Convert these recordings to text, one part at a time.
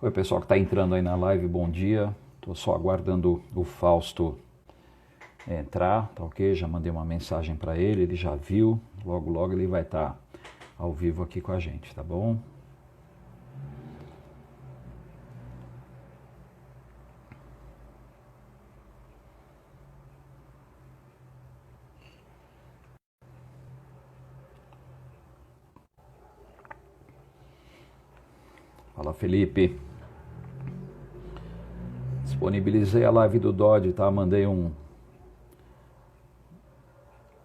Oi, pessoal que está entrando aí na live, bom dia. Estou só aguardando o Fausto entrar, tá ok? Já mandei uma mensagem para ele, ele já viu. Logo, logo ele vai estar ao vivo aqui com a gente, tá bom? Fala, Felipe. Disponibilizei a live do Dodge, tá? Mandei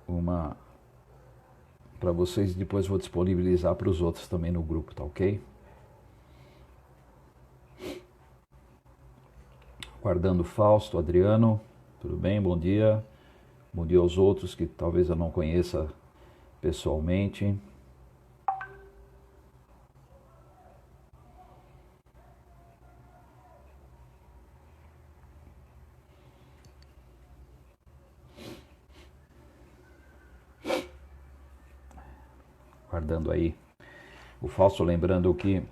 uma para vocês e depois vou disponibilizar para os outros também no grupo, tá ok? Aguardando o Fausto, Adriano, tudo bem? Bom dia. Bom dia aos outros que talvez eu não conheça pessoalmente. Guardando aí o Fausto, lembrando que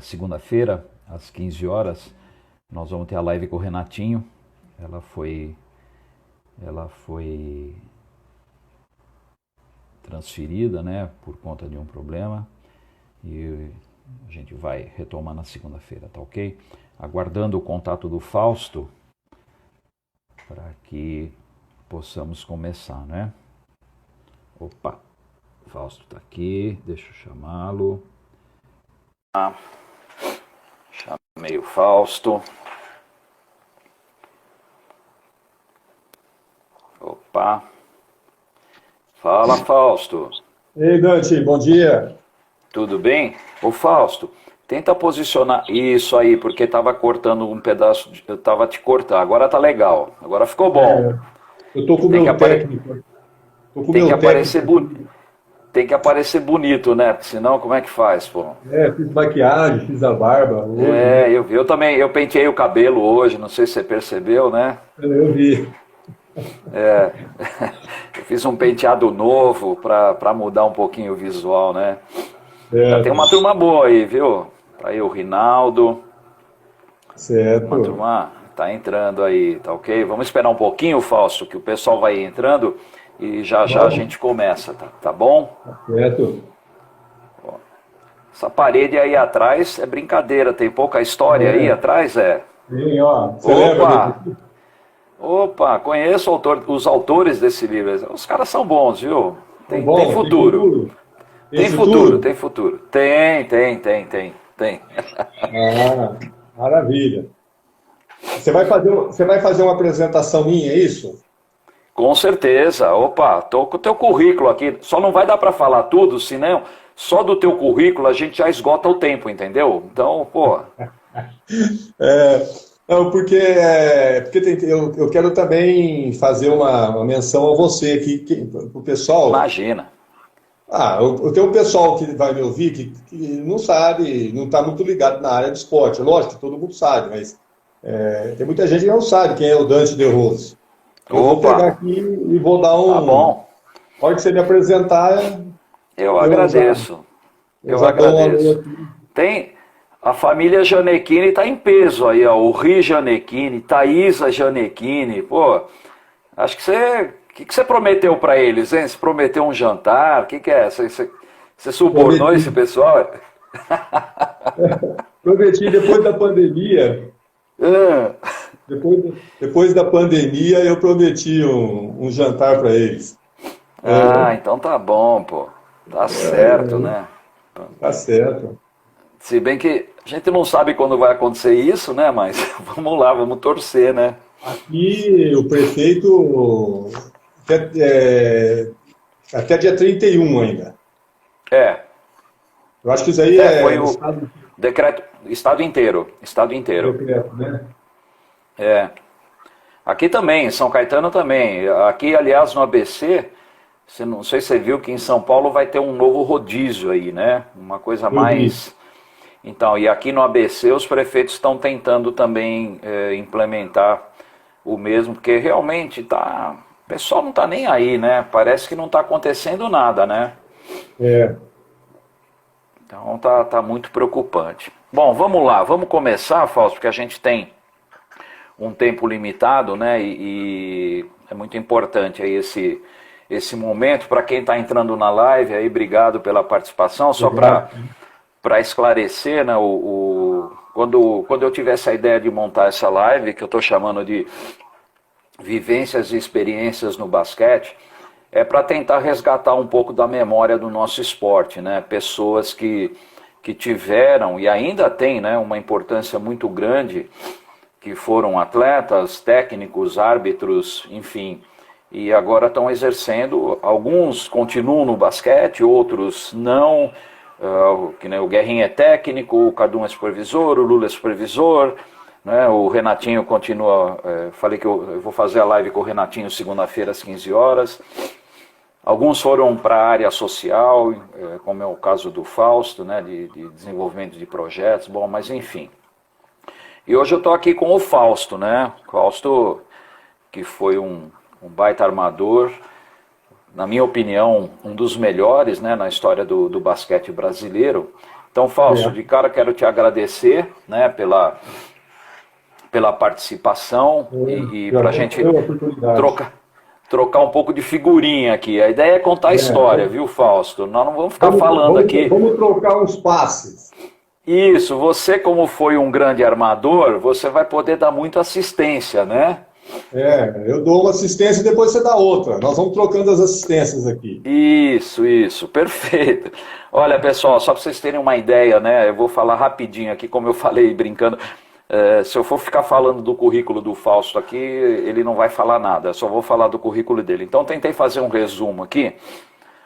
segunda-feira, às 15 horas, nós vamos ter a live com o Renatinho. Ela foi transferida, né, por conta de um problema, e a gente vai retomar na segunda-feira, tá ok? Aguardando o contato do Fausto para que possamos começar, né? Opa! Fausto está aqui, deixa eu chamá-lo. Chamei o Fausto. Opa! Fala, Fausto. Ei, Dante, bom dia. Tudo bem? Ô, Fausto, tenta posicionar isso aí, porque estava cortando um pedaço, eu estava te cortando. Agora tá legal, agora ficou bom. É, eu tô com o Tem que, meu apare... técnico. Tô com o Tem que meu aparecer técnico. bonito. Tem que aparecer bonito, né? Porque senão, como é que faz, pô? Fiz maquiagem, fiz a barba hoje, né? Eu também, eu penteei o cabelo hoje, não sei se você percebeu, né? Eu vi. Eu fiz um penteado novo para mudar um pouquinho o visual, né? Já tem Certo, uma turma boa aí, viu? Tá aí o Rinaldo, uma certo. turma tá entrando aí, tá ok? Vamos esperar um pouquinho, Fausto, que o pessoal vai entrando e já já a Vamos, gente começa, tá bom? certo. Essa parede aí atrás é brincadeira, tem pouca história aí É, atrás, é? sim, ó. Você lembra desse Opa! aqui? Opa, conheço os autores desse livro. Os caras são bons, viu? Tá Tem bom, tem futuro. futuro? Tem Tem futuro, futuro? tem futuro. Tem. Ah, maravilha. Você vai fazer uma apresentação minha, é isso? Com certeza. Opa, tô com o teu currículo aqui. Só não vai dar para falar tudo, senão só do teu currículo a gente já esgota o tempo, entendeu? Então, pô, É, não, porque eu quero também fazer uma menção a você aqui, o pessoal. imagina. Eu tenho um pessoal que vai me ouvir que não sabe, não está muito ligado na área do esporte. Lógico que todo mundo sabe, mas tem muita gente que não sabe quem é o Dante De Rose. Eu vou Opa, pegar aqui e vou dar tá um. bom. Na hora que você me apresentar, Eu eu já, agradeço. eu Eu já dou um alô agradeço. aqui. Tem a família Gianecchini está em peso aí, ó. O Ri Gianecchini, Thaisa Gianecchini, pô. Acho que o que você prometeu para eles, hein? Você prometeu um jantar? O que é? Você subornou Prometi, esse pessoal? prometi depois da pandemia. Ah, Depois da pandemia, eu prometi um jantar para eles. então tá bom, pô. Tá certo, né? Tá certo. Se bem que a gente não sabe quando vai acontecer isso, né? Mas vamos lá, vamos torcer, né? Aqui, o prefeito até, até dia 31 ainda. É, Eu acho que isso aí é foi no o estado decreto, estado inteiro, estado do inteiro. decreto, né? É. Aqui também, em São Caetano também. Aqui, aliás, no ABC, você não sei se você viu que em São Paulo vai ter um novo rodízio aí, né? Uma coisa Eu vi. mais. Então, e aqui no ABC os prefeitos estão tentando também implementar o mesmo, porque realmente tá. O pessoal não está nem aí, né? Parece que não está acontecendo nada, né? É, Então tá muito preocupante. Bom, vamos lá, vamos começar, Fausto, porque a gente tem um tempo limitado, né? E é muito importante aí esse momento. Para quem está entrando na live, aí, obrigado pela participação. Só para esclarecer, né? Quando eu tive essa ideia de montar essa live, que eu estou chamando de Vivências e Experiências no Basquete, é para tentar resgatar um pouco da memória do nosso esporte, né? Pessoas que tiveram e ainda têm, né, uma importância muito grande, que foram atletas, técnicos, árbitros, enfim, e agora estão exercendo. Alguns continuam no basquete, outros não, que nem o Guerrinha é técnico, o Cadum é supervisor, o Lula é supervisor, né, o Renatinho continua, falei que eu vou fazer a live com o Renatinho segunda-feira às 15 horas. Alguns foram para a área social, como é o caso do Fausto, né, de desenvolvimento de projetos, bom, mas enfim. E hoje eu estou aqui com o Fausto, né? Fausto, que foi um baita armador, na minha opinião, um dos melhores, né, na história do basquete brasileiro. Então, Fausto, de cara quero te agradecer, né, pela participação e para a gente trocar um pouco de figurinha aqui. A ideia é contar a história, viu, Fausto? Nós não vamos ficar falando aqui... Vamos trocar uns passes. Isso, você como foi um grande armador, você vai poder dar muita assistência, né? Eu dou uma assistência e depois você dá outra. Nós vamos trocando as assistências aqui. Isso, perfeito. Olha, pessoal, só para vocês terem uma ideia, né? Eu vou falar rapidinho aqui, como eu falei brincando. Se eu for ficar falando do currículo do Fausto aqui, ele não vai falar nada, eu só vou falar do currículo dele. Então tentei fazer um resumo aqui.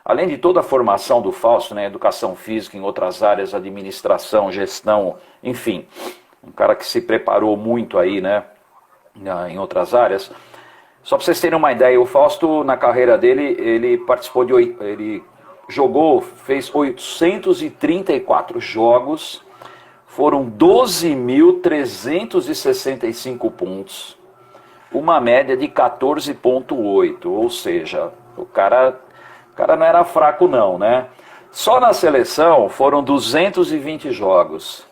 Além de toda a formação do Fausto, né, educação física, em outras áreas, administração, gestão, enfim, um cara que se preparou muito aí, né, em outras áreas. Só para vocês terem uma ideia, o Fausto, na carreira dele, ele participou ele jogou, fez 834 jogos, foram 12.365 pontos, uma média de 14,8, ou seja, o cara não era fraco não, né? Só na seleção foram 220 jogos.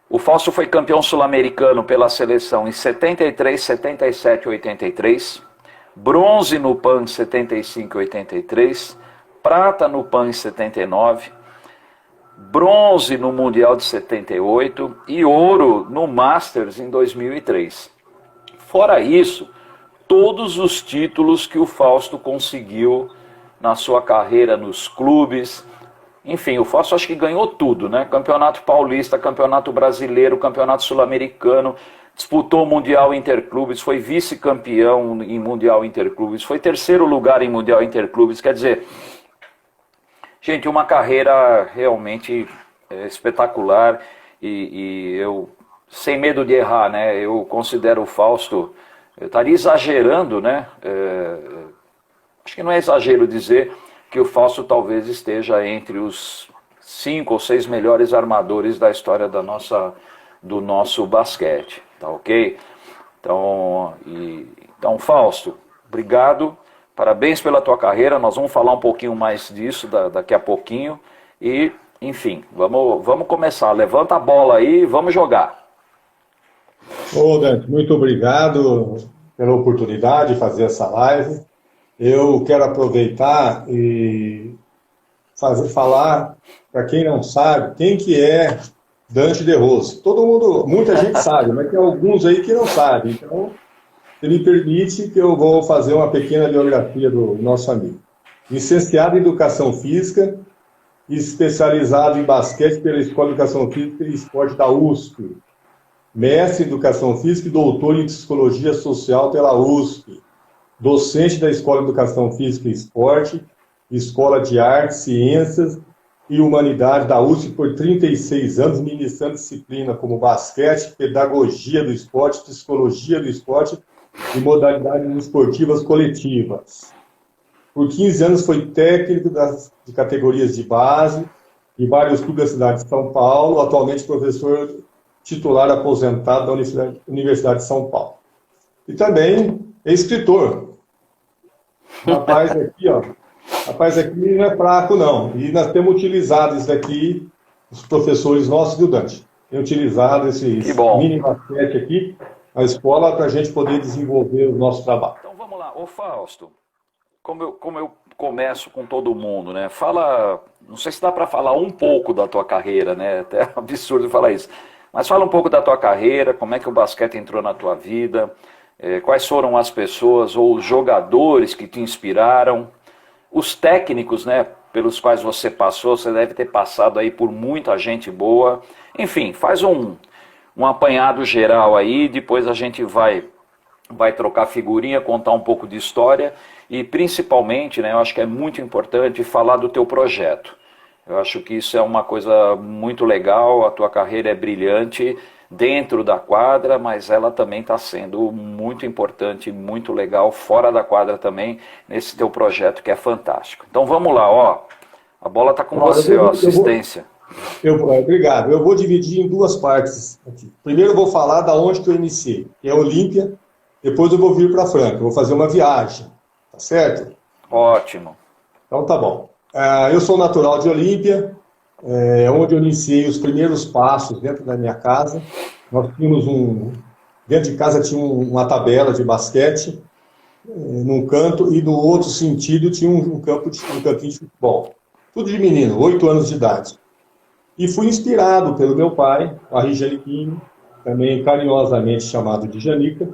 O Fausto foi campeão sul-americano pela seleção em 73, 77 e 83, bronze no PAN em 75 e 83, prata no PAN em 79, bronze no Mundial de 78 e ouro no Masters em 2003. Fora isso, todos os títulos que o Fausto conseguiu na sua carreira nos clubes. Enfim, o Fausto acho que ganhou tudo, né? Campeonato Paulista, Campeonato Brasileiro, Campeonato Sul-Americano, disputou o Mundial Interclubes, foi vice-campeão em Mundial Interclubes, foi terceiro lugar em Mundial Interclubes, quer dizer, gente, uma carreira realmente espetacular e eu, sem medo de errar, né? Eu considero o Fausto, eu estaria exagerando, né? Acho que não é exagero dizer que o Fausto talvez esteja entre os 5 ou 6 melhores armadores da história do nosso basquete, tá ok? Então, Fausto, obrigado, parabéns pela tua carreira, nós vamos falar um pouquinho mais disso daqui a pouquinho e, enfim, vamos começar, levanta a bola aí e vamos jogar. Ô, Dante, muito obrigado pela oportunidade de fazer essa live. Eu quero aproveitar e falar, para quem não sabe, quem que é Dante de Rossi. Todo mundo, muita gente sabe, mas tem alguns aí que não sabem. Então, se me permite que eu vou fazer uma pequena biografia do nosso amigo. Licenciado em Educação Física, especializado em basquete pela Escola de Educação Física e Esporte da USP. Mestre em Educação Física e doutor em Psicologia Social pela USP. Docente da Escola de Educação Física e Esporte, Escola de Artes, Ciências e Humanidade da USP por 36 anos, ministrando disciplina como basquete, pedagogia do esporte, psicologia do esporte e modalidades esportivas coletivas. Por 15 anos foi técnico de categorias de base em vários clubes da cidade de São Paulo, atualmente professor titular aposentado da Universidade de São Paulo. E também é escritor. Rapaz aqui não é fraco, não. E nós temos utilizado isso aqui os professores nossos, viu, Dante? Têm utilizado esse mini basquete aqui na escola para a gente poder desenvolver o nosso trabalho. Então vamos lá, ô Fausto, como eu começo com todo mundo, né? Fala, não sei se dá para falar um pouco da tua carreira, né? Até é absurdo falar isso. Mas fala um pouco da tua carreira, como é que o basquete entrou na tua vida, quais foram as pessoas ou os jogadores que te inspiraram, os técnicos, né, pelos quais você passou, você deve ter passado aí por muita gente boa. Enfim, faz um apanhado geral aí, depois a gente vai trocar figurinha, contar um pouco de história e principalmente, né, eu acho que é muito importante falar do teu projeto. Eu acho que isso é uma coisa muito legal, a tua carreira é brilhante dentro da quadra, mas ela também está sendo muito importante, muito legal fora da quadra também, nesse teu projeto que é fantástico. Então vamos lá, ó, a bola está com você, ó, assistência. Obrigado, eu vou dividir em duas partes aqui. Primeiro eu vou falar da onde que eu iniciei, que é a Olímpia, depois eu vou vir para Franca, eu vou fazer uma viagem, tá certo? Ótimo. Então tá bom. Eu sou natural de Olímpia, onde eu iniciei os primeiros passos dentro da minha casa. Nós tínhamos dentro de casa tinha uma tabela de basquete num canto e no outro sentido tinha um campinho de futebol. Tudo de menino, 8 anos de idade. E fui inspirado pelo meu pai, o Harry Janiquinho, também carinhosamente chamado de Janica,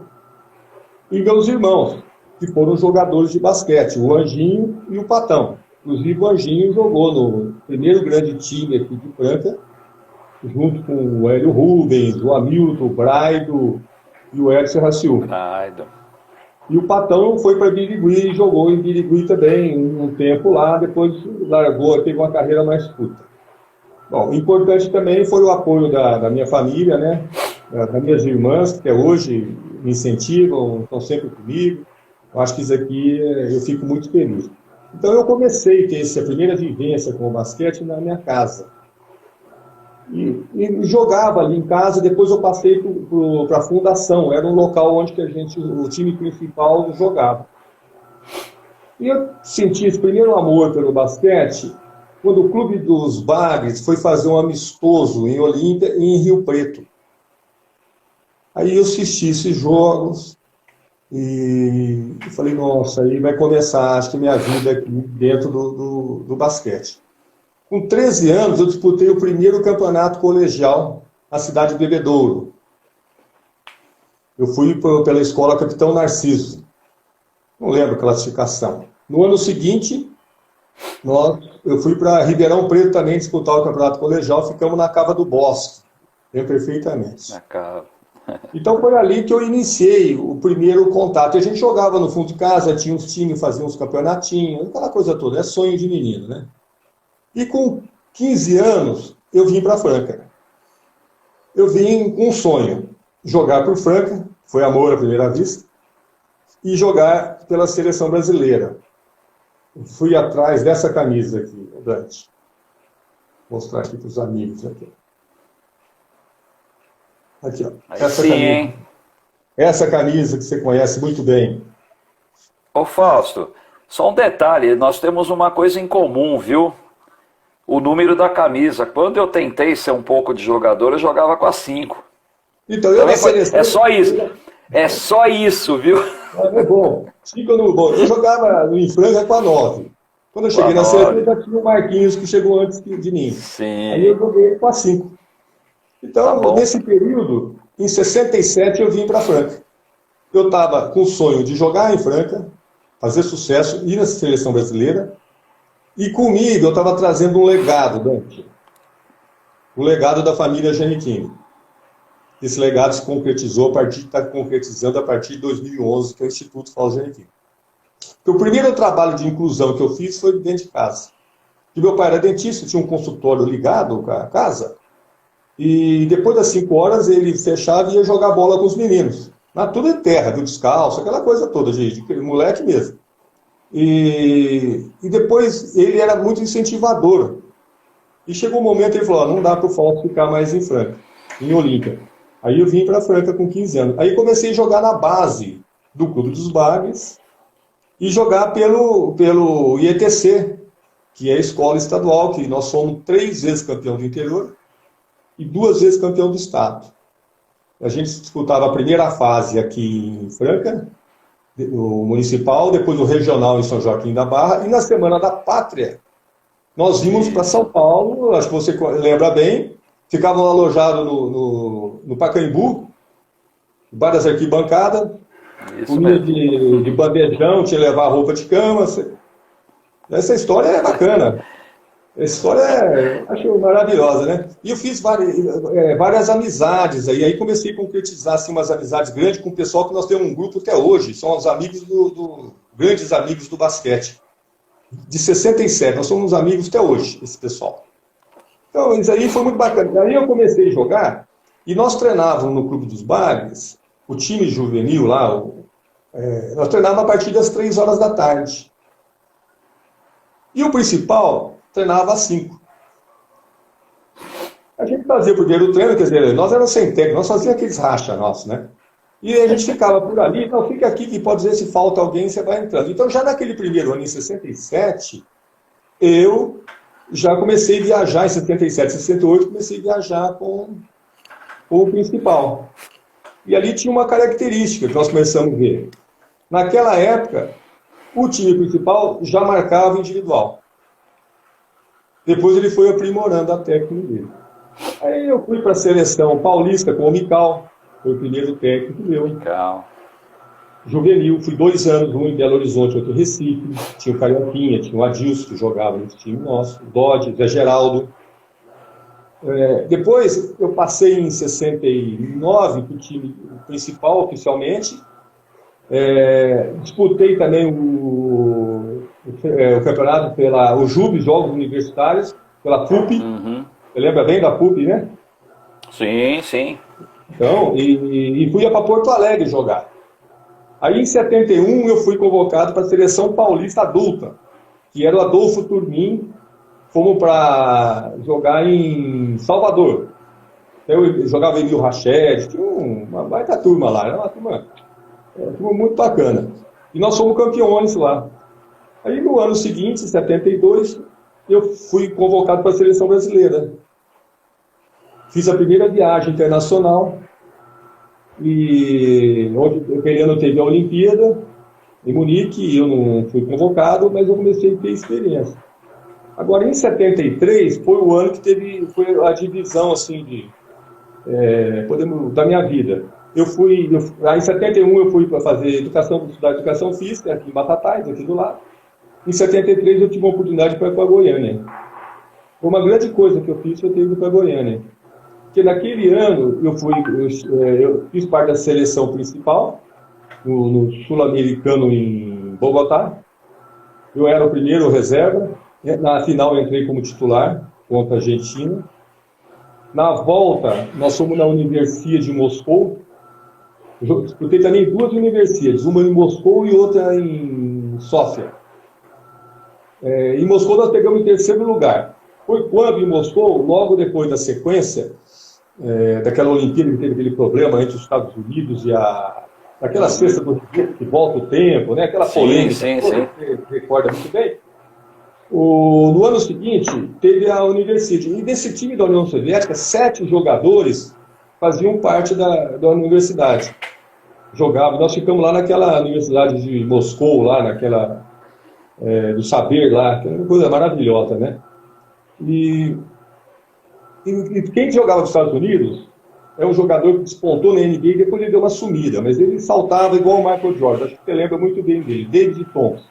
e meus irmãos, que foram jogadores de basquete, o Anjinho e o Patão. Inclusive, o Anjinho jogou no primeiro grande time aqui de Franca, junto com o Hélio Rubens, o Hamilton, o Braido e o Edson Raciú. E o Patão foi para Birigui e jogou em Birigui também um tempo lá, depois largou, teve uma carreira mais curta. Bom, importante também foi o apoio da minha família, né? Das minhas irmãs, que até hoje me incentivam, estão sempre comigo. Eu acho que isso aqui eu fico muito feliz. Então eu comecei a ter essa primeira vivência com o basquete na minha casa. E jogava ali em casa, depois eu passei para a fundação, era um local onde que o time principal jogava. E eu senti esse primeiro amor pelo basquete quando o Clube dos Bagres foi fazer um amistoso em Olímpia e em Rio Preto. Aí eu assisti esses jogos e falei, nossa, aí vai começar, acho que minha vida aqui dentro do basquete. Com 13 anos, eu disputei o primeiro campeonato colegial na cidade de Bebedouro. Eu fui pela escola Capitão Narciso. Não lembro a classificação. No ano seguinte, eu fui para Ribeirão Preto também disputar o campeonato colegial, ficamos na Cava do Bosque. Lembro perfeitamente. Na Cava. Então foi ali que eu iniciei o primeiro contato. E a gente jogava no fundo de casa, tinha uns times, fazia uns campeonatinhos, aquela coisa toda. É sonho de menino, né? E com 15 anos, eu vim para Franca. Eu vim com um sonho, jogar por Franca, foi amor à primeira vista, e jogar pela seleção brasileira. Fui atrás dessa camisa aqui, Dante. Vou mostrar aqui para os amigos. Aqui, ó. Essa camisa que você conhece muito bem. Ô Fausto, só um detalhe, nós temos uma coisa em comum, viu? O número da camisa. Quando eu tentei ser um pouco de jogador, eu jogava com a 5. Então, é só isso. É só isso, viu? É bom. 5 bom. Eu jogava em Franca com a 9. Quando eu cheguei na seleção, já tinha o Marquinhos, que chegou antes de mim. Sim. Aí eu joguei com a 5. Então, nesse período, em 67, eu vim para Franca. Eu estava com o sonho de jogar em Franca, fazer sucesso, ir na seleção brasileira. E comigo eu estava trazendo um legado, Dante. O legado da família Janiquinho. Esse legado se concretizou, está concretizando a partir de 2011, que é o Instituto Fausto Janiquinho. O primeiro trabalho de inclusão que eu fiz foi dentro de casa. E meu pai era dentista, tinha um consultório ligado à casa, e depois das 5 horas ele fechava e ia jogar bola com os meninos. Tudo em terra, viu, descalço, aquela coisa toda, de moleque mesmo. E depois ele era muito incentivador. E chegou um momento que ele falou, não dá para o Fausto ficar mais em Franca, em Olímpia. Aí eu vim para Franca com 15 anos. Aí comecei a jogar na base do Clube dos Bagres e jogar pelo IETC, que é a escola estadual, que nós somos 3 vezes campeão do interior e 2 vezes campeão do estado. A gente disputava a primeira fase aqui em Franca, o municipal, depois o regional em São Joaquim da Barra, e na Semana da Pátria, nós vimos para São Paulo, acho que você lembra bem, ficávamos alojados no Pacaembu, várias arquibancadas, comida de bandejão, tinha que levar roupa de cama. Essa história é bacana. Essa história acho maravilhosa, né? E eu fiz várias amizades aí comecei a concretizar assim, umas amizades grandes com o pessoal que nós temos um grupo até hoje, são os amigos grandes amigos do basquete. De 67, nós somos amigos até hoje, esse pessoal. Então, isso aí foi muito bacana. Aí eu comecei a jogar, e nós treinávamos no Clube dos Bagres, o time juvenil lá, nós treinávamos a partir das 3 horas da tarde. E o principal treinava às 5. A gente fazia o primeiro treino, quer dizer, nós éramos sem técnico, nós fazíamos aqueles racha nossos, né? E a gente ficava por ali, então fica aqui que pode dizer se falta alguém, você vai entrando. Então já naquele primeiro ano, em 67, eu já comecei a viajar, em 77, 68, comecei a viajar com o principal. E ali tinha uma característica que nós começamos a ver. Naquela época, o time principal já marcava individual. Depois ele foi aprimorando a técnica dele. Aí eu fui para a seleção paulista com o Mical, foi o primeiro técnico meu. Mical. Juvenil, fui 2 anos, um em Belo Horizonte, outro em Recife. Tinha o Carioquinha, tinha o Adilson, que jogava nesse time nosso, o Dodge, Zé Geraldo. Depois eu passei em 69 para o time principal, oficialmente. Disputei também o campeonato pela JUB, Jogos Universitários, pela PUP. Uhum. Você lembra bem da PUP, né? Sim, sim. Então, e fui para Porto Alegre jogar. Aí em 71 eu fui convocado para a seleção paulista adulta, que era o Adolfo Turmin. Fomos para jogar em Salvador. Eu jogava Emil Rached, tinha uma baita turma lá, era uma turma muito bacana. E nós fomos campeões lá. Aí no ano seguinte, em 72, eu fui convocado para a seleção brasileira. Fiz a primeira viagem internacional, e onde aquele ano teve a Olimpíada, em Munique, e eu não fui convocado, mas eu comecei a ter experiência. Agora, em 73, foi o ano que foi a divisão, assim, da minha vida. Aí em 71 eu fui para fazer estudar educação física, aqui em Batatais, aqui do lado. Em 73 eu tive a oportunidade para ir para Goiânia. Foi uma grande coisa que eu fiz, eu ter ido para Goiânia. Porque naquele ano eu fiz parte da seleção principal, no Sul-Americano em Bogotá. Eu era o primeiro reserva. Na final eu entrei como titular contra a Argentina. Na volta, nós fomos na Universidade de Moscou. Eu disputei também 2 universidades, uma em Moscou e outra em Sófia. Em Moscou nós pegamos em 3º lugar. Foi quando em Moscou, logo depois da sequência, daquela Olimpíada que teve aquele problema entre os Estados Unidos e aquela cesta do que volta o tempo, né? Aquela polêmica, sim. Você recorda muito bem. No ano seguinte, teve a Universidade. E desse time da União Soviética, 7 jogadores faziam parte da universidade. Jogavam. Nós ficamos lá naquela Universidade de Moscou, lá naquela do saber lá, que é uma coisa maravilhosa, né? E quem jogava nos Estados Unidos é um jogador que despontou na NBA e depois ele deu uma sumida, mas ele saltava igual o Michael Jordan. Acho que você lembra muito bem dele, David Thompson.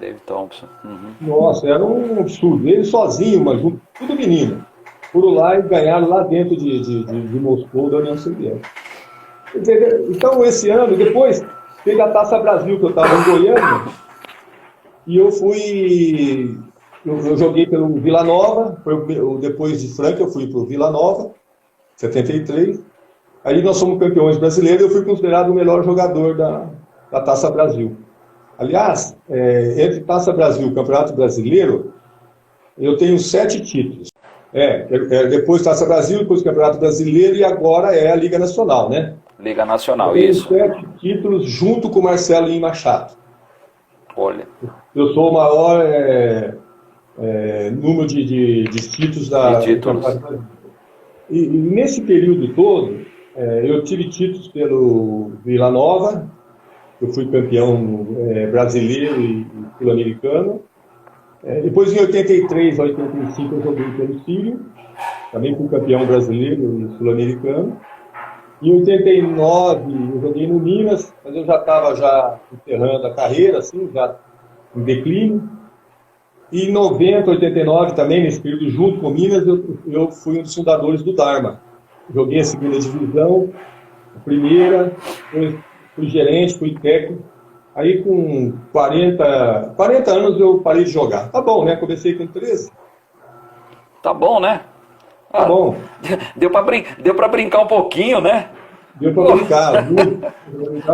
David Thompson. Uhum. Nossa, era um absurdo. Ele sozinho, mas tudo menino. Foram lá e ganharam lá dentro de Moscou, da União Soviética. Então, esse ano, depois, teve a Taça Brasil, que eu estava em Goiânia, e eu joguei pelo Vila Nova, depois de Franca, eu fui para o Vila Nova, 73. Aí nós somos campeões brasileiros, eu fui considerado o melhor jogador da Taça Brasil. Aliás, entre Taça Brasil e Campeonato Brasileiro, eu tenho 7 títulos. Depois Taça Brasil, depois Campeonato Brasileiro e agora é a Liga Nacional, né? Liga Nacional, eu tenho isso. 7 títulos junto com o Marcelo Machado. Olha. Eu sou o maior número de títulos da... De títulos. E nesse período todo, eu tive títulos pelo Vila Nova, eu fui campeão brasileiro e sul-americano. Depois, em 83 a 85, eu joguei pelo Sírio, também fui campeão brasileiro e sul-americano. Em 89, eu joguei no Minas, mas eu já estava encerrando a carreira, assim, já em declínio. E em 90, 89 também, nesse período, junto com o Minas, eu fui um dos fundadores do Dharma. Joguei a segunda divisão, a primeira, fui gerente, fui técnico. Aí com 40 anos eu parei de jogar. Tá bom, né? Comecei com 13. Tá bom, né? Tá bom. Deu pra brincar um pouquinho, né? Deu pra brincar,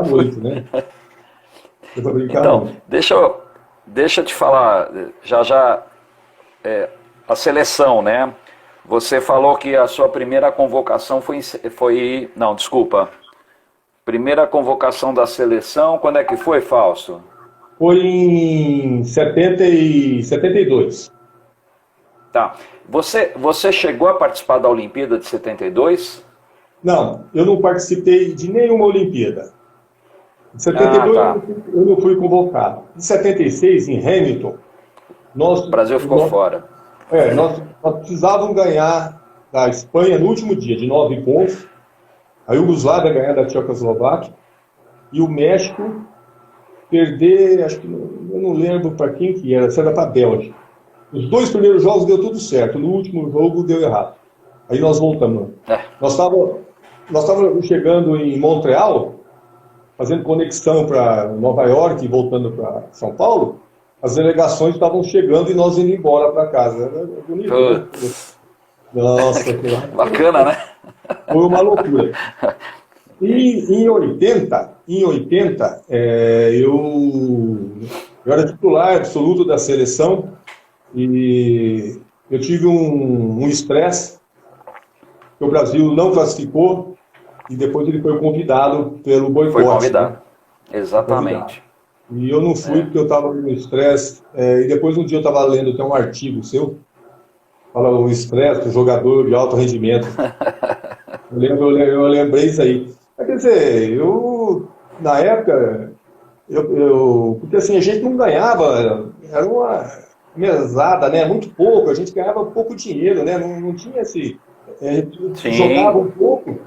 muito, né? Deu pra brincar então, muito. Deixa eu te falar, a seleção, né? Você falou que a sua primeira convocação foi... Não, desculpa. Primeira convocação da seleção, quando é que foi, Fausto? Foi em 72. Tá. Você chegou a participar da Olimpíada de 72? Não, eu não participei de nenhuma Olimpíada. Em 72 eu não fui convocado. Em 76, em Hamilton, o Brasil ficou fora. Nós precisávamos ganhar da Espanha no último dia, de 9 pontos. A Iugoslávia ganhar da Tchecoslováquia. E o México perder, acho que eu não lembro para quem que era, se era para a Bélgica. Os 2 primeiros jogos deu tudo certo, no último jogo deu errado. Aí nós voltamos. Nós estávamos chegando em Montreal, fazendo conexão para Nova York e voltando para São Paulo. As delegações estavam chegando e nós indo embora para casa. Era bonito, né? Nossa, bacana, né? Foi uma loucura. E em 80 eu era titular absoluto da seleção e eu tive um estresse que o Brasil não classificou e depois ele foi convidado pelo boicote. Foi convidado, né? Exatamente. E eu não fui porque eu estava com estresse. E depois um dia eu estava lendo até um artigo seu, fala o estresse do jogador de alto rendimento. Eu lembrei isso aí. Quer dizer, na época, porque assim, a gente não ganhava, era uma mesada, né? Muito pouco, a gente ganhava pouco dinheiro, né? Não tinha esse... A gente jogava um pouco,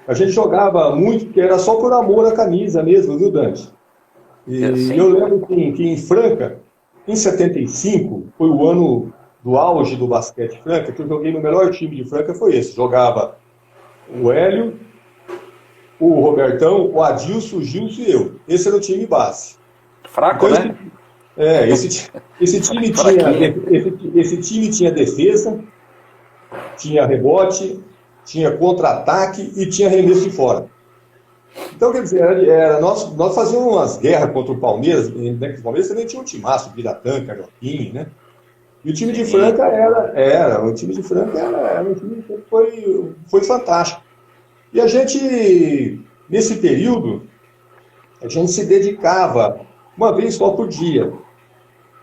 a gente jogava muito, porque era só por amor à camisa mesmo, viu, Dante? E eu lembro que em Franca, em 75, foi o ano do auge do basquete Franca, que eu joguei no melhor time de Franca, foi esse. Jogava o Hélio, o Robertão, o Adilson, o Gilson e eu. Esse era o time base. Fraco, então, né? Esse time tinha defesa, tinha rebote, tinha contra-ataque e tinha arremesso de fora. Então, quer dizer, nós fazíamos umas guerras contra o Palmeiras, né? O Palmeiras também tinha um timaço, Biratã, Carioquinho, né? E o time de Franca o time de Franca era um time que foi fantástico. E a gente, nesse período, a gente se dedicava uma vez só por dia.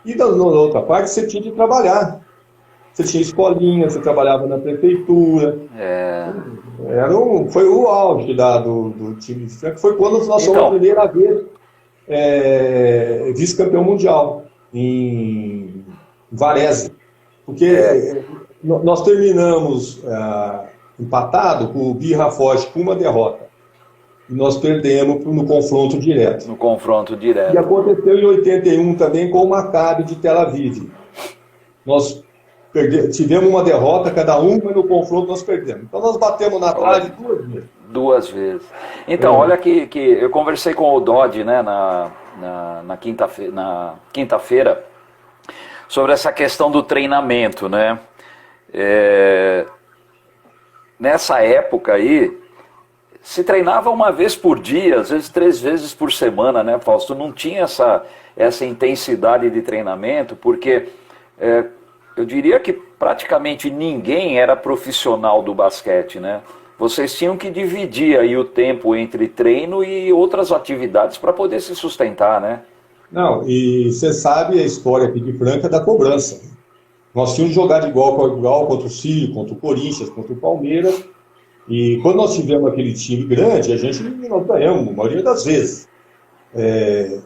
E na outra parte, você tinha que trabalhar. Você tinha escolinha, você trabalhava na prefeitura. Foi o auge do time de Franca. Foi quando nós fomos a primeira vez vice-campeão mundial, em Varese. Porque nós terminamos empatado com o Birra Foz com uma derrota. E nós perdemos no confronto direto. E aconteceu em 81 também com o Maccabi de Tel Aviv. Nós tivemos uma derrota cada um, mas no confronto nós perdemos. Então nós batemos na trave 2 vezes. 2 vezes. Então, olha que eu conversei com o Dodge, né, na quinta-feira, sobre essa questão do treinamento, né? Nessa época aí, se treinava uma vez por dia, às vezes 3 vezes por semana, né, Fausto? Não tinha essa intensidade de treinamento, porque eu diria que praticamente ninguém era profissional do basquete, né? Vocês tinham que dividir aí o tempo entre treino e outras atividades para poder se sustentar, né? Não, e você sabe a história aqui de Franca da cobrança. Nós tínhamos de jogar de igual para igual contra o Círio, contra o Corinthians, contra o Palmeiras. E quando nós tivemos aquele time grande, nós ganhamos, a maioria das vezes,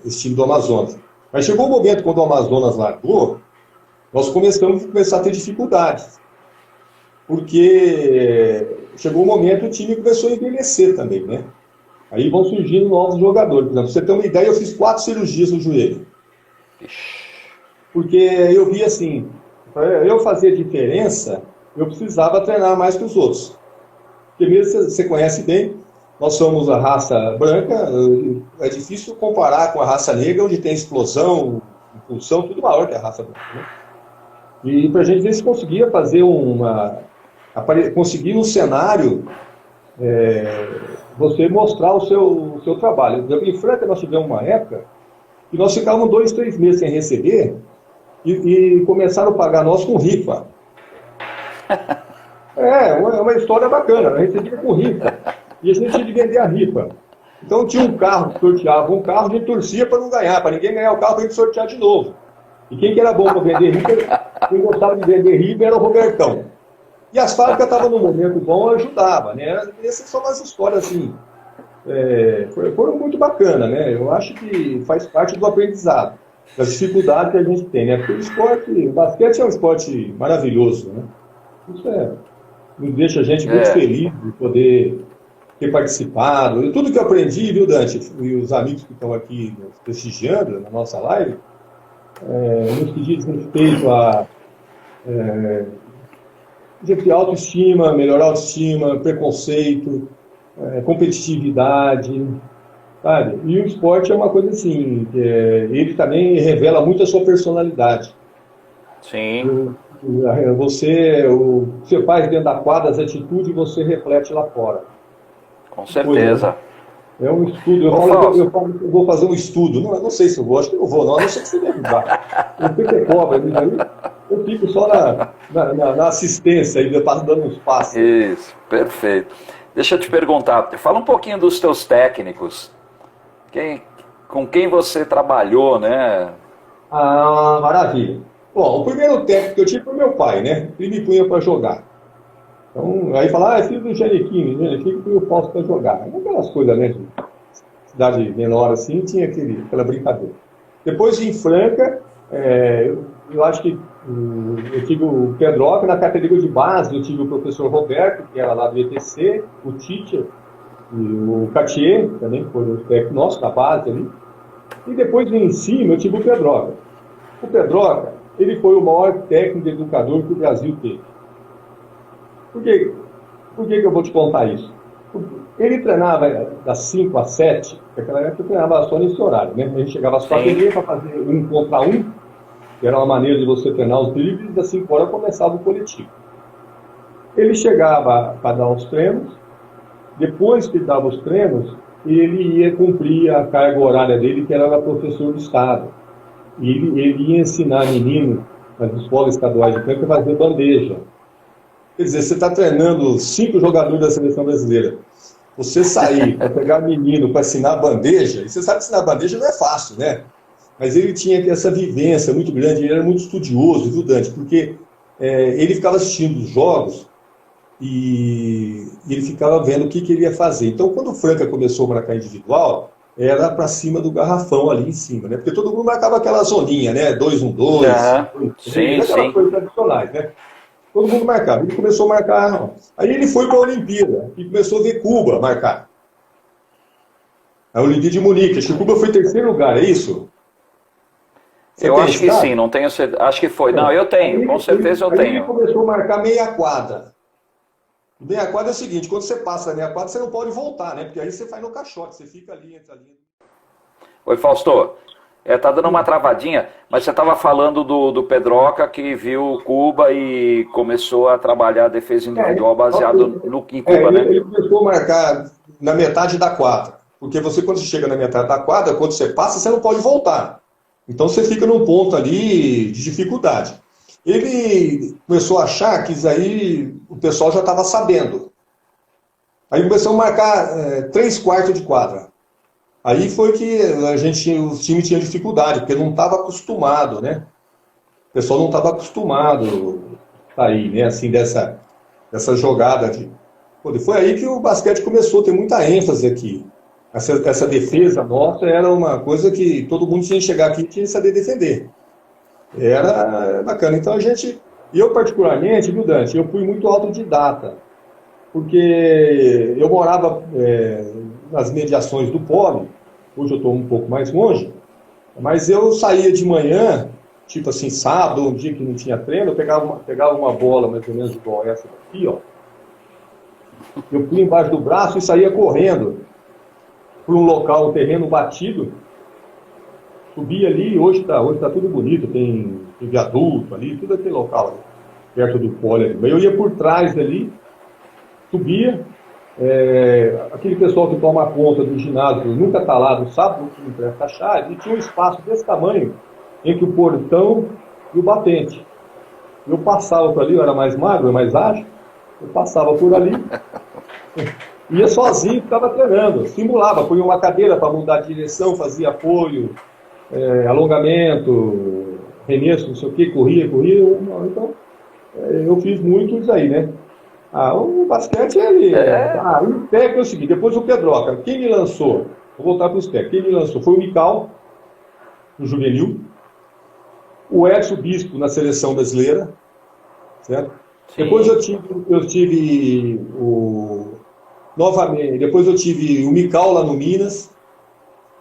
esse time do Amazonas. Mas chegou um momento, quando o Amazonas largou, nós começamos a ter dificuldades. Porque chegou um momento, o time começou a envelhecer também, né? Aí vão surgindo novos jogadores. Por exemplo, pra você ter uma ideia, eu fiz 4 cirurgias no joelho. Porque eu vi assim, para eu fazer diferença, eu precisava treinar mais que os outros. Porque mesmo você conhece bem, nós somos a raça branca, é difícil comparar com a raça negra, onde tem explosão, impulsão, tudo maior que a raça branca, né? E para a gente ver se conseguia fazer conseguir um cenário, você mostrar o seu trabalho. Em Franca nós tivemos uma época que nós ficávamos 2, 3 meses sem receber e começaram a pagar nós com rifa. Uma história bacana, a gente recebia com rifa e a gente tinha de vender a rifa. Então tinha um carro que sorteava um carro, a gente torcia para não ganhar, para ninguém ganhar o carro, para a gente sortear de novo. E quem que era bom para vender rifa, quem gostava de vender rifa era o Robertão. E as fábricas estavam num momento bom, ajudava, né? Essas são umas histórias assim, foram muito bacanas, né? Eu acho que faz parte do aprendizado, das dificuldades que a gente tem, né? Porque o basquete é um esporte maravilhoso, né? Isso nos deixa a gente muito feliz de poder ter participado. Tudo que eu aprendi, viu, Dante, e os amigos que estão aqui nos prestigiando na nossa live, nos que diz respeito a autoestima, melhorar a autoestima, preconceito, competitividade, sabe? E o esporte é uma coisa assim, ele também revela muito a sua personalidade. Sim. Você faz dentro da quadra as atitudes e você reflete lá fora. Com certeza. É um estudo. Eu vou fazer um estudo. Não sei se eu vou, acho que eu vou, não sei se você deve dar. Eu sei que é cobra, eu fico só na assistência, aí dando uns passos. Isso, perfeito. Deixa eu te perguntar, fala um pouquinho dos teus técnicos. Com quem você trabalhou, né? Ah, maravilha. Bom, o primeiro técnico que eu tive foi meu pai, né? Ele me punha para jogar. Então, aí fala, é filho do Janequine que punha o Fausto para jogar. Aquelas coisas, né? De cidade menor assim, tinha aquela brincadeira. Depois, em Franca, eu acho que eu tive o Pedroca na categoria de base, eu tive o professor Roberto, que era lá do ETC, o teacher, e o Cartier, também, que foi o técnico nosso, da base ali. E depois, em cima, eu tive o Pedroca. O Pedroca, ele foi o maior técnico educador que o Brasil teve. Por que eu vou te contar isso? Ele treinava das 5 às 7, naquela época eu treinava só nesse horário, né? A gente chegava às 4h30 para fazer 1 contra 1, que era uma maneira de você treinar os dribles, e das 5 horas começava o coletivo. Ele chegava para dar os treinos, depois que ele dava os treinos, ele ia cumprir a carga horária dele, que era professor do Estado. E ele ia ensinar menino nas escolas estaduais de Franca a fazer bandeja. Quer dizer, você está treinando 5 jogadores da seleção brasileira. Você sair para pegar menino para ensinar bandeja, e você sabe que ensinar bandeja não é fácil, né? Mas ele tinha essa vivência muito grande, ele era muito estudioso, viu, Dante? Porque ele ficava assistindo os jogos e ele ficava vendo o que ele ia fazer. Então, quando o Franca começou a marcar individual, era para cima do garrafão ali em cima, né? Porque todo mundo marcava aquela zoninha, né? 2-1-2, aquelas coisas tradicionais, né? Todo mundo marcava. Ele começou a marcar. Aí ele foi para a Olimpíada e começou a ver Cuba marcar. A Olimpíada de Munique. Acho que Cuba foi 3º lugar, é isso? Eu acho que sim, não tenho certeza. Acho que foi. Não, eu tenho, com certeza eu tenho. Aí ele começou a marcar meia quadra. Meia quadra é o seguinte, quando você passa da meia quadra, você não pode voltar, né? Porque aí você faz no caixote, você fica ali entre a linha. Oi, Fausto. Tá dando uma travadinha, mas você estava falando do Pedroca que viu Cuba e começou a trabalhar a defesa individual baseado em Cuba, né? Ele começou a marcar na metade da quadra. Porque quando você chega na metade da quadra, quando você passa, você não pode voltar. Então você fica num ponto ali de dificuldade. Ele começou a achar que isso aí o pessoal já estava sabendo. Aí começou a marcar 3/4 de quadra. Aí foi que o time tinha dificuldade, porque não estava acostumado, né? pessoal não estava acostumado a ir, né? Assim, dessa jogada aqui. Foi aí que o basquete começou a ter muita ênfase aqui. Essa defesa nossa era uma coisa que todo mundo tinha que chegar aqui e tinha que saber defender. Era bacana. Então eu particularmente, viu, Dante, eu fui muito autodidata, porque eu morava nas mediações do polo, hoje eu estou um pouco mais longe, mas eu saía de manhã, tipo assim, sábado, um dia que não tinha treino, eu pegava uma bola mais ou menos igual essa daqui, ó. Eu fui embaixo do braço e saía correndo para um local, um terreno batido, subia ali, hoje tá tudo bonito, tem viaduto ali, tudo aquele local ali, perto do polo ali. Eu ia por trás dali, subia, aquele pessoal que toma conta do ginásio nunca está lá no sábado, não empresta a chave, e tinha um espaço desse tamanho entre o portão e o batente. Eu passava por ali, eu era mais magro, mais ágil, eu passava por ali, ia sozinho, ficava treinando, simulava, punha uma cadeira para mudar de direção, fazia apoio, alongamento, remesso, não sei o que, corria, então eu fiz muito isso aí, né? O basquete, o técnico é o seguinte, depois o Pedroca, quem me lançou, vou voltar para os técnicos, quem me lançou foi o Mical, no juvenil, o Edson Bispo na seleção brasileira, certo? Sim. Depois eu tive novamente, depois eu tive o Mical lá no Minas,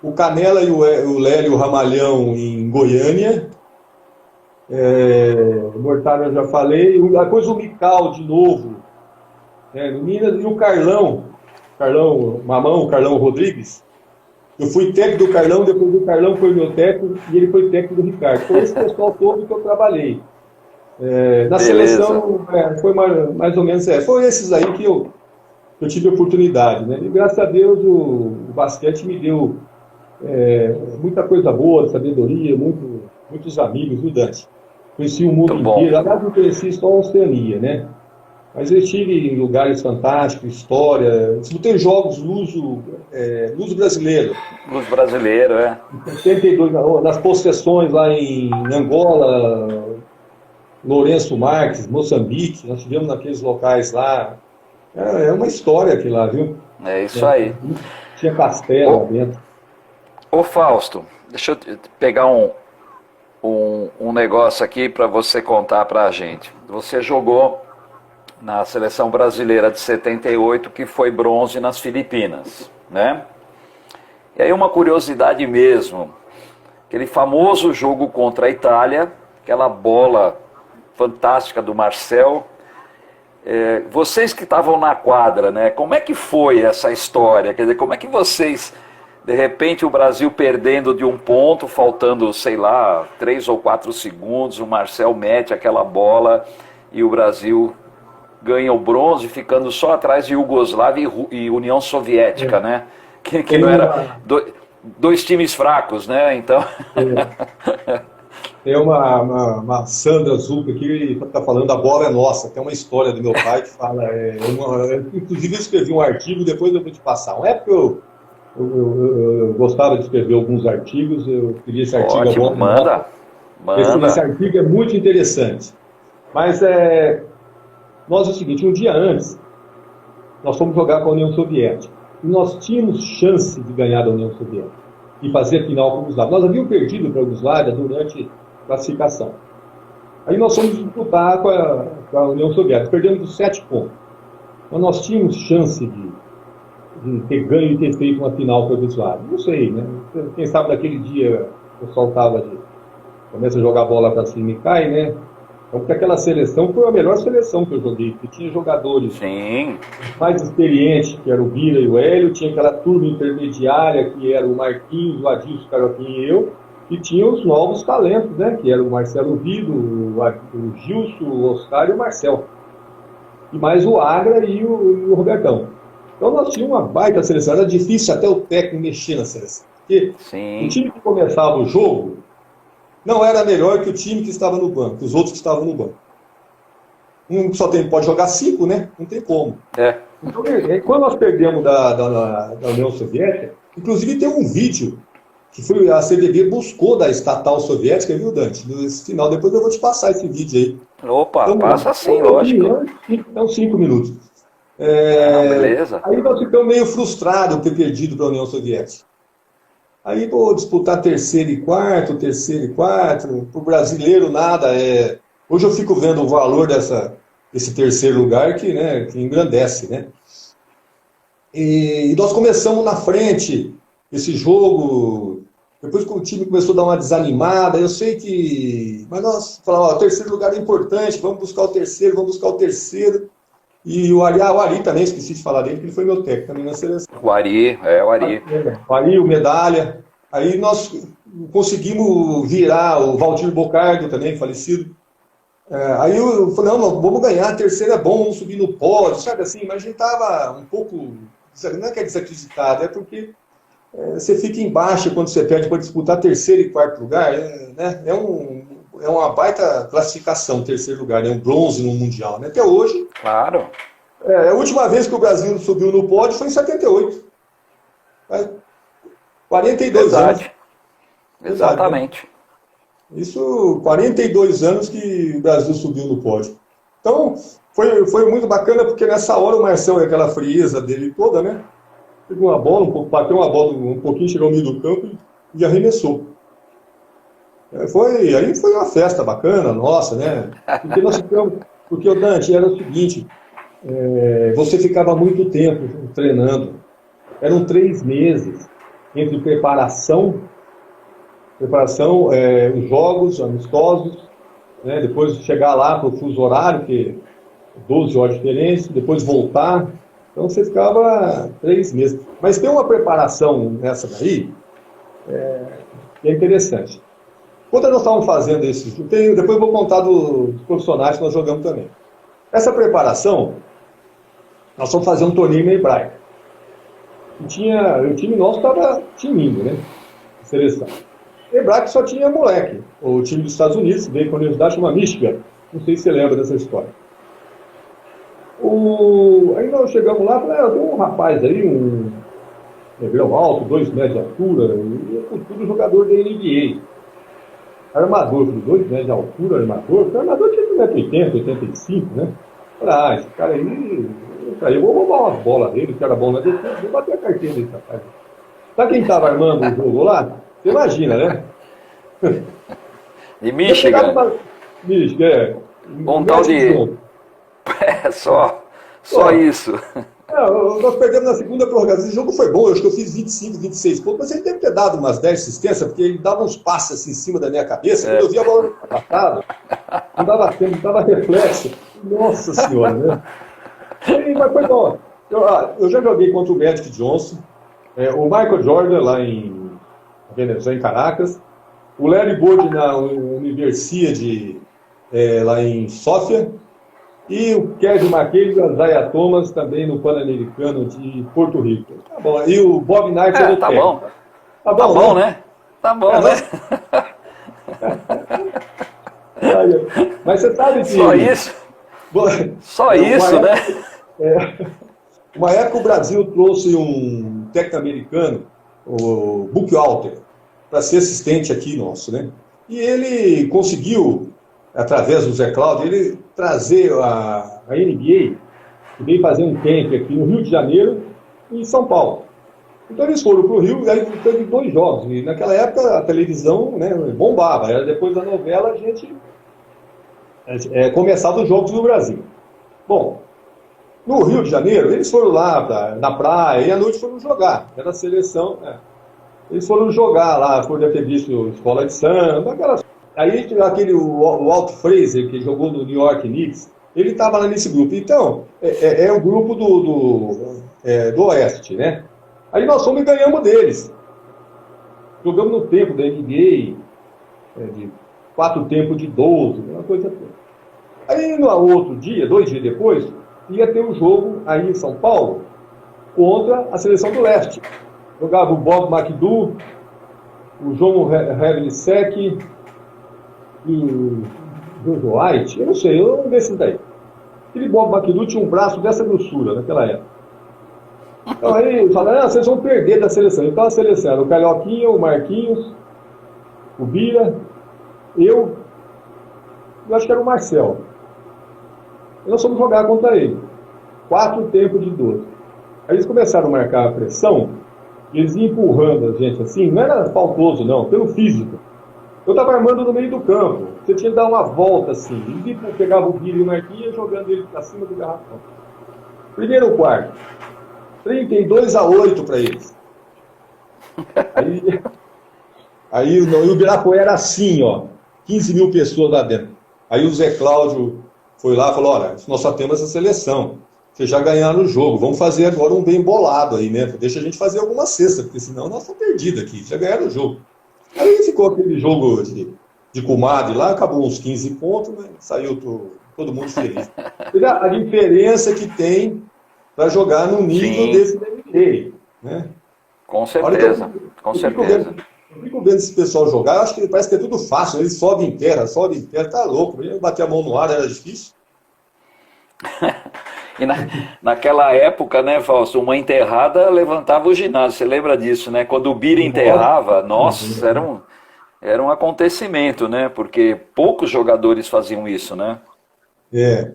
o Canela e o Lélio Ramalhão em Goiânia, o Mortari eu já falei, depois o Mical de novo, no Minas, e o Carlão Mamão, o Carlão Rodrigues. Eu fui técnico do Carlão, depois do Carlão foi meu técnico e ele foi técnico do Ricardo. Foi esse pessoal todo que eu trabalhei. Na seleção, foi mais ou menos, foi esses aí que eu tive oportunidade, né? E graças a Deus o basquete me deu muita coisa boa, sabedoria, muitos amigos, viu, Dante? Conheci o mundo inteiro, aliás, não conheci só a Oceania, né? Mas eu estive em lugares fantásticos, história. Tem jogos luso brasileiro. Luso brasileiro, Em 72, nas possessões lá em Angola, Lourenço Marques, Moçambique, nós tivemos naqueles locais lá. É uma história aqui lá, viu? É isso aí. Tinha castelo lá dentro. Ô Fausto, deixa eu pegar um negócio aqui para você contar para a gente. Você jogou na seleção brasileira de 78, que foi bronze nas Filipinas, né? E aí uma curiosidade mesmo, aquele famoso jogo contra a Itália, aquela bola fantástica do Marcel, vocês que estavam na quadra, né? Como é que foi essa história? Quer dizer, como é que vocês, de repente o Brasil perdendo de um ponto, faltando, sei lá, 3 ou 4 segundos, o Marcel mete aquela bola e o Brasil ganha o bronze, ficando só atrás de Iugoslávia e União Soviética, né? Que não era dois times fracos, né? Então. Tem uma Sandra Zucca que está falando a bola é nossa. Tem uma história do meu pai que fala. Inclusive eu escrevi um artigo, depois eu vou te passar. Uma época eu gostava de escrever alguns artigos, eu queria esse artigo. Ótimo, manda. Esse artigo é muito interessante. Mas nós é o seguinte, um dia antes, nós fomos jogar com a União Soviética. E nós tínhamos chance de ganhar da União Soviética e fazer a final com a Yugoslávia. Nós havíamos perdido para a Yugoslávia durante a classificação. Aí nós fomos disputar com a União Soviética. Perdemos 7 pontos. Mas nós tínhamos chance de ter ganho e ter feito uma final com a Yugoslávia. Não sei, né? Quem sabe naquele dia o pessoal começa a jogar bola para cima e cai, né? Então, porque aquela seleção foi a melhor seleção que eu joguei, porque tinha jogadores mais experientes, que era o Vila e o Hélio, tinha aquela turma intermediária, que era o Marquinhos, o Adilson, o Caroquinho e eu, e tinha os novos talentos, né, que era o Marcelo Vido, o Gilson, o Oscar e o Marcel. E mais o Agra e o Robertão. Então nós tínhamos uma baita seleção, era difícil até o técnico mexer na seleção. Porque o time que começava o jogo não era melhor que o time que estava no banco, os outros que estavam no banco. Um só pode jogar 5, né? Não tem como. Então, quando nós perdemos da União Soviética, inclusive tem um vídeo que foi, a CBB buscou da estatal soviética, viu, Dante? Nesse final, depois eu vou te passar esse vídeo aí. Opa, Então, passa sim, lógico. é uns 5 minutos. Não, beleza. Aí nós ficamos meio frustrados de ter perdido para a União Soviética. Aí, pô, disputar terceiro e quarto, para o brasileiro nada. Hoje eu fico vendo o valor desse terceiro lugar que, né, que engrandece, né? E nós começamos na frente esse jogo, depois que o time começou a dar uma desanimada, eu sei que... Mas nós falamos, ó, o terceiro lugar é importante, vamos buscar o terceiro. E o Ari também, esqueci de falar dele, porque ele foi meu técnico também na seleção. O Ari. O Ari, o medalha. Aí nós conseguimos virar o Valdir Bocardo também, falecido. Aí eu falei, não, vamos ganhar, a terceira é bom, vamos subir no pódio, sabe assim, mas a gente estava um pouco, não é que é desacreditado, é porque você fica embaixo quando você perde para disputar terceiro e quarto lugar, né? É uma baita classificação, terceiro lugar, né? Um bronze no Mundial, né? Até hoje. Claro. A última vez que o Brasil subiu no pódio foi em 78. 42 Verdade. anos. Exatamente. Isso, 42 anos que o Brasil subiu no pódio. Então, foi muito bacana, porque nessa hora o Marcelo, aquela frieza dele toda, né? Pegou uma bola, bateu uma bola um pouquinho, chegou ao meio do campo e arremessou. Aí foi uma festa bacana, nossa, né? Porque nós ficamos. Porque o Dante era o seguinte: você ficava muito tempo treinando. Eram 3 meses entre preparação, os jogos amistosos, né? Depois chegar lá para o fuso horário, que 12 horas diferentes, depois voltar. Então você ficava 3 meses. Mas tem uma preparação nessa daí que é interessante. Quando nós estávamos fazendo esse... Depois eu vou contar dos profissionais que nós jogamos também. Essa preparação, nós fomos fazer um torneio em hebraico. O time nosso estava tinindo, né? Seleção. Hebraico só tinha moleque. O time dos Estados Unidos veio com a universidade, chama Michigan. Não sei se você lembra dessa história. Aí nós chegamos lá e falamos, tem um rapaz aí, um negrão alto, 2 metros de altura, e é tudo jogador da NBA. Armador, de 2 metros de altura, o armador tinha 1,80m, 85, né? Falei, esse cara aí, eu vou roubar umas bolas dele, que era bom na defesa, vou bater a carteira desse rapaz. Sabe quem estava armando o jogo lá? Você imagina, né? De Michigan. Michigan, Um tal de... Só isso. Nós perdemos na segunda prorrogação. Esse jogo foi bom, eu acho que eu fiz 25, 26 pontos, mas ele deve ter dado umas 10 assistências, porque ele dava uns passes assim em cima da minha cabeça, quando eu via a bola passada, não dava tempo, não dava reflexo. Nossa Senhora, né? Mas foi bom. Eu já joguei contra o Magic Johnson, o Michael Jordan lá em Caracas, o Larry Bird na Universidade lá em Sófia, e o Kevin McHale e o Isaiah Thomas também no Pan-Americano de Porto Rico. Tá bom. E o Bob Knight era o tá técnico. Bom. Tá bom, né? Tá bom, né? Mas você sabe que... Só isso? Só isso, né? Uma época o Brasil trouxe um técnico americano, o Buchalter, para ser assistente aqui nosso, né? E ele conseguiu, através do Zé Cláudio, ele trazer a NBA, que veio fazer um camp aqui no Rio de Janeiro e em São Paulo. Então eles foram para o Rio, e aí teve 2 jogos. E naquela época a televisão, né, bombava. Era depois da novela a gente começava os jogos no Brasil. Bom, no Rio de Janeiro, eles foram lá na praia e à noite foram jogar. Era a seleção. Eles foram jogar lá, foram ter visto escola de samba, aquelas. Aí o Walt Frazier, que jogou no New York Knicks, ele estava lá nesse grupo. Então, é o grupo do Oeste, né? Aí nós fomos e ganhamos deles. Jogamos no tempo da NBA, de 4 tempos de 12, uma coisa toda. Aí no outro dia, 2 dias depois, ia ter um jogo aí em São Paulo contra a seleção do Leste. Jogava o Bob McAdoo, o João Havlicek, e o Jojo White, eu não sei, eu não desses daí. Aquele Bob McAdoo tinha um braço dessa grossura naquela época. Então aí falaram, vocês vão perder da seleção. Então a seleção era o Carioquinha, o Marquinhos, o Bira, eu acho que era o Marcel. E nós fomos jogar contra ele. 4 tempos de 12. Aí eles começaram a marcar a pressão, e eles iam empurrando a gente assim, não era faltoso não, pelo físico. Eu estava armando no meio do campo, você tinha que dar uma volta assim, e pegava o Bira e o Marquinhos jogando ele para cima do garrafão. Primeiro quarto, 32-8 para eles. Aí o Ibirapuera era assim, ó, 15 mil pessoas lá dentro. Aí o Zé Cláudio foi lá e falou, olha, nós só temos essa seleção, vocês já ganharam o jogo, vamos fazer agora um bem bolado aí, né? Deixa a gente fazer alguma cesta, porque senão nós estamos perdidos aqui, já ganharam o jogo. Aí ficou aquele jogo de comadre lá, acabou uns 15 pontos, né? Saiu todo mundo feliz. A diferença que tem para jogar no nível desse da NBA, né? Com certeza, com certeza. Eu fico vendo esse pessoal jogar, acho que parece que é tudo fácil, eles sobem em terra, tá louco. Eu bater a mão no ar era difícil. E naquela época, né, Fausto, uma enterrada levantava o ginásio, você lembra disso, né? Quando o Bira enterrava, nossa, era um acontecimento, né? Porque poucos jogadores faziam isso, né? É.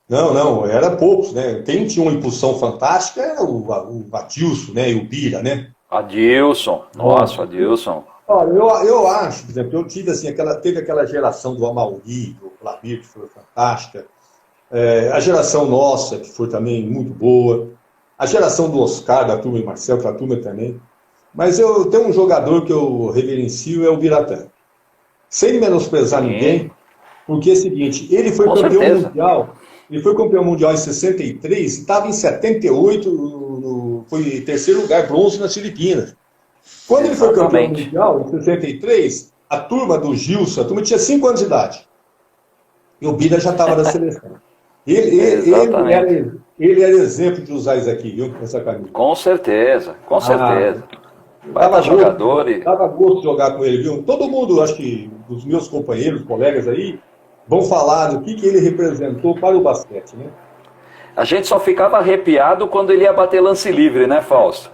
Não, era poucos, né? Quem tinha uma impulsão fantástica era o Adilson, né? E o Bira, né? Adilson, nossa, Adilson. Olha, eu acho, por exemplo, eu tive assim, teve aquela geração do Amauri, do Flamir, que foi fantástica. A geração nossa, que foi também muito boa. A geração do Oscar, da turma e Marcel, que a turma também. Mas eu tenho um jogador que eu reverencio, é o Biratã. Sem menosprezar ninguém, porque é o seguinte, ele foi Com campeão certeza. mundial. Ele foi campeão mundial em 63, estava em 78, foi terceiro lugar, bronze nas Filipinas. Quando ele foi campeão mundial, em 63, a turma do Gilson, a turma tinha 5 anos de idade. E o Bira já estava na seleção. Ele era exemplo de usar isso aqui, viu? Essa camisa. Com certeza, com certeza. Dava gosto de jogar com ele, viu? Todo mundo, acho que os meus companheiros, colegas aí, vão falar do que ele representou para o basquete, né? A gente só ficava arrepiado quando ele ia bater lance livre, né, Fausto?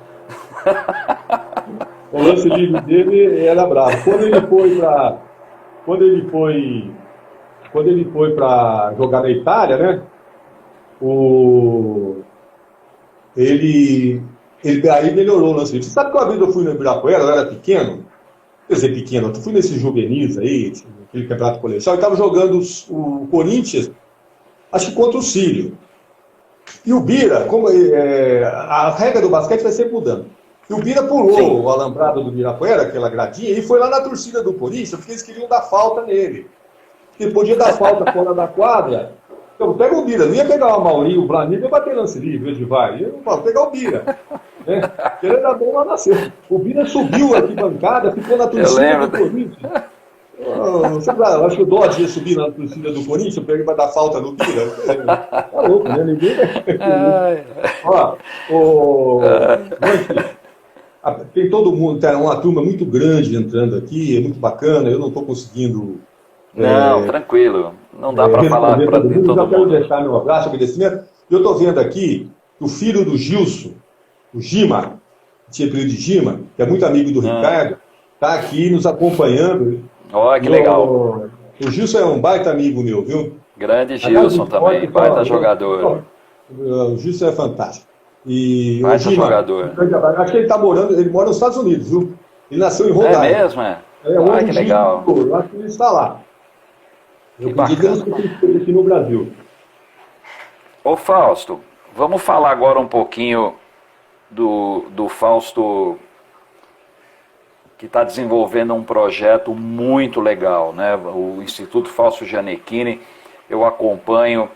O lance livre dele era bravo. Quando ele foi para jogar na Itália, né? Ele aí melhorou o lance livre. Você sabe que uma vez eu fui no Ibirapuera, eu era pequeno, quer dizer, pequeno, eu fui nesses juvenis aí, aquele campeonato colegial, e estava jogando o Corinthians, acho que contra o Sírio. E o Bira, a regra do basquete vai sempre mudando. E o Bira pulou o alambrado do Ibirapuera, aquela gradinha, e foi lá na torcida do Corinthians, porque eles queriam dar falta nele. Ele podia dar falta fora da quadra. Então, pega o Bira, não ia pegar o Maurinho, o Branildo e bater lance livre, ele vai. Eu falo, pegar o Bira. Né? Ele era bom lá nascer. O Bira subiu aqui bancada, ficou na torcida do Corinthians. Eu acho que o Dodge ia subir na torcida do Corinthians para ele vai dar falta no Bira. Tá louco, né? Ninguém vai. Tem todo mundo, tem uma turma muito grande entrando aqui, é muito bacana, eu não estou conseguindo. Não, tranquilo. Não dá para falar para todo mundo. Já quero deixar meu abraço, agradecimento. Eu estou vendo aqui que o filho do Gilson, o Gima, que tinha apelido de Gima, que é muito amigo do Ricardo, está aqui nos acompanhando. Olha que legal. O Gilson é um baita amigo meu, viu? Grande Gilson também, baita jogador. O Gilson é fantástico. E baita jogador. Acho que ele mora nos Estados Unidos, viu? Ele nasceu em Rhode Island. É mesmo, é? Que legal. Eu acho que ele está lá. Eu acredito que ele aqui no Brasil. Ô Fausto, vamos falar agora um pouquinho do Fausto, que está desenvolvendo um projeto muito legal, né? O Instituto Fausto Gianecchini, eu acompanho.